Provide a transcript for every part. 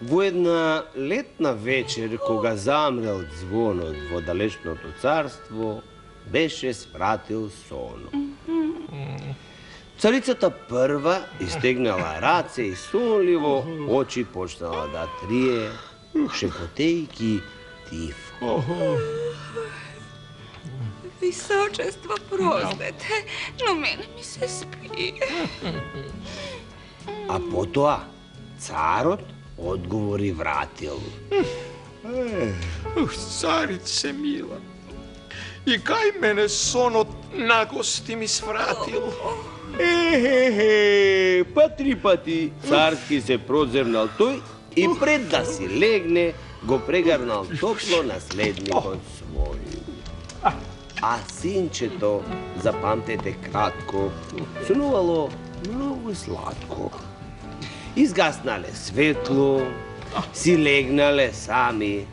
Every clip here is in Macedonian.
Во една летна вечер, кога замрел звонот во далечното царство, беше свратил сонот. Царицата прва истегнала раце и сонливо очи почнала да трие, шепотејки тихо. Височество, простете, но мене ми се спие. А потоа царот одговори вратил. Царице мила, и кај мене сонот нагости ми свратил. Па 3 пати царски се прозернал тој и пред да си легне, го прегрнал топло наследникот свој. А синчето, запамтете кратко, снувало многу сладко. Изгаснале светло, си легнале сами,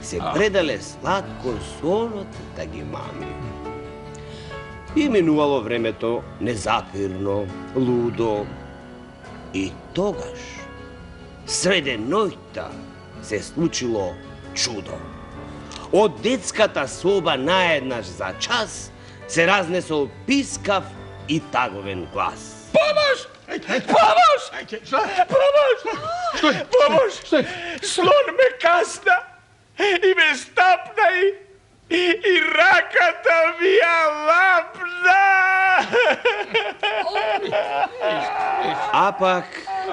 се предале сладко сонот да ги мами. И минувало времето незапирно, лудо. И тогаш, среде ноќта, се случило чудо. Од детската соба наеднаш за час се разнесол пискав и таговен глас. Помош! Помош! Помош! Помош! Слон ме касна и ме стапна и раката ми ја лапна! А пак,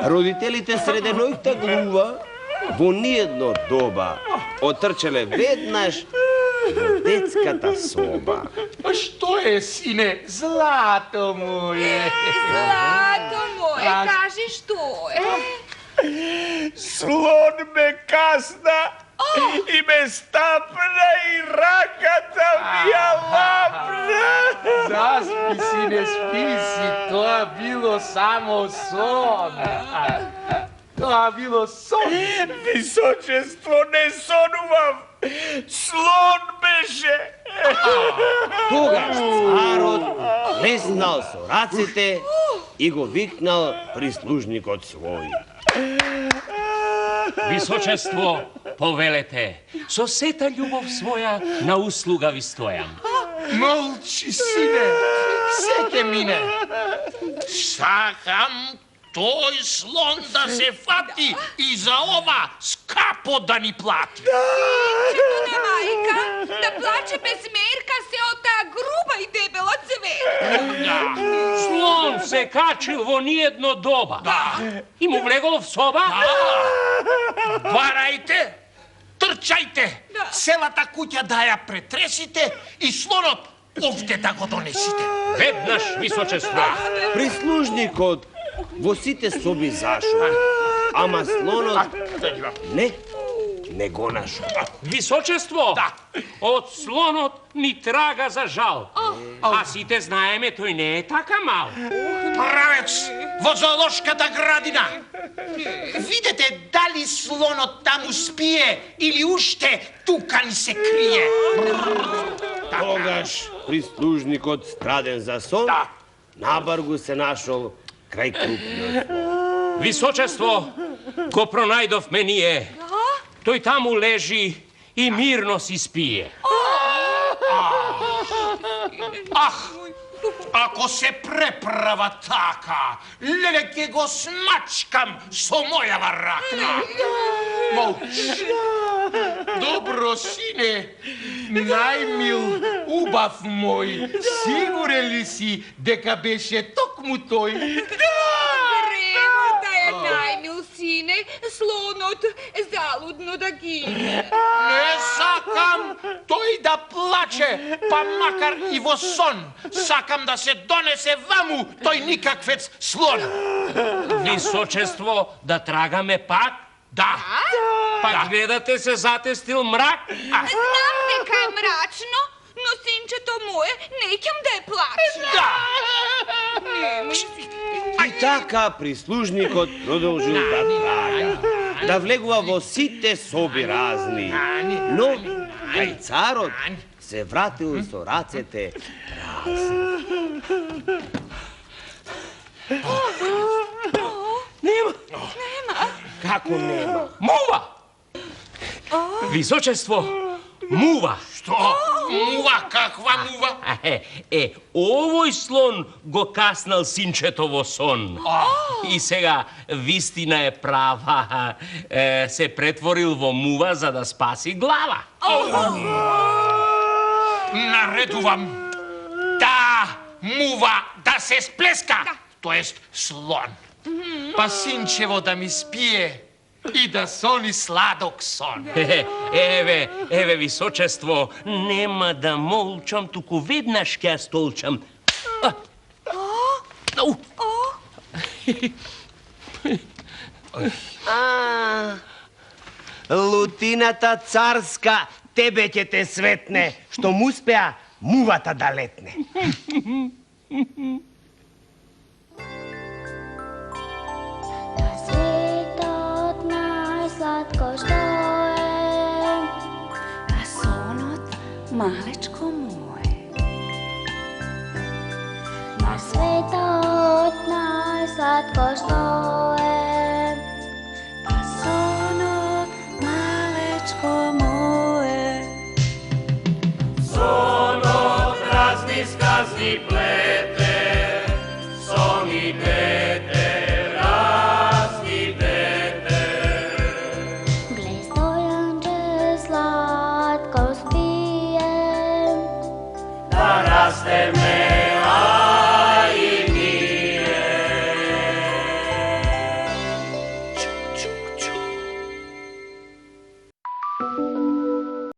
родителите среде ноќта глува, во ниедно доба, отрчале веднаш во детската соба. Што е, сине? Злато моје! Злато моје, кажи што е? Слон ме касна и ме стапна и раката ми ја лапна! Заспи, сине, спи си, тоа било само сон. Тоа било сон. Височество, не сонувам. Слон беше. Тогаш царот леснал со рацете и го викнал прислужникот свој. Височество, повелете, со сета љубов своја на услуга ви стојам. Молчи, сине, се ќе мине. Сакам тој слон да се фати и за ова скапо да ни плати. Чето на мајка, да плаче без мерка се од таа груба и дебела цвета. Слон се качил во ниедно доба. И му влегол в соба? Барајте, трчајте, целата куќа да ја претресите и слонот овде да го донесите. Веднаш, височество. Прислужникот во сите соби зашол, ама слонот не го нашол. Височество, од слонот ни трага за жал. А сите знаеме, тој не е така мал. Правец во зоолошката градина. Видете дали слонот таму спие или уште тука ни се крие. Тогаш прислужникот страден за сон, набргу се нашол крај крупниот. Височество, го пронајдовме ние. Тој таму лежи и мирно си спие. Ах, ако се преправа така, леле ќе го смачкам со мојава рака. Молчи. Добро, сине, најмил, убав мој, сигурен ли си дека беше токму тој? Време да е најмил, сине, слонот залудно да гине. Не сакам тој да плаче, па макар и во сон. Сакам да се донесе ваму тој никаквец слон. Височество, да трагаме пак? Да. Пак гледате се затестил мрак? Знам дека е мрачно, но синчето мое неќам да е плачно. Да. И така прислужникот продолжил да трага, да влегува во сите соби разни. Но кај царот се вратил со рацете празни. Нема. Kako nema? Muva! Visočestvo, muva. Što? Muva, kakva muva? Ovoj slon go kasnal sinčetovo son. I sega vistina je prava. Se pretvoril vo muva za da spasi glava. Nareduvam da muva da se spleska, to jest slon. Pa sinčevo da mi spije i da soni sladok son. Eve, visočestvo, nema da molčam, tuku vednaš kja stolčam. Lutiната царска, тебе ќе те светне, што му успеа мувата да летне. Malečko moje. Na svetot najslatko što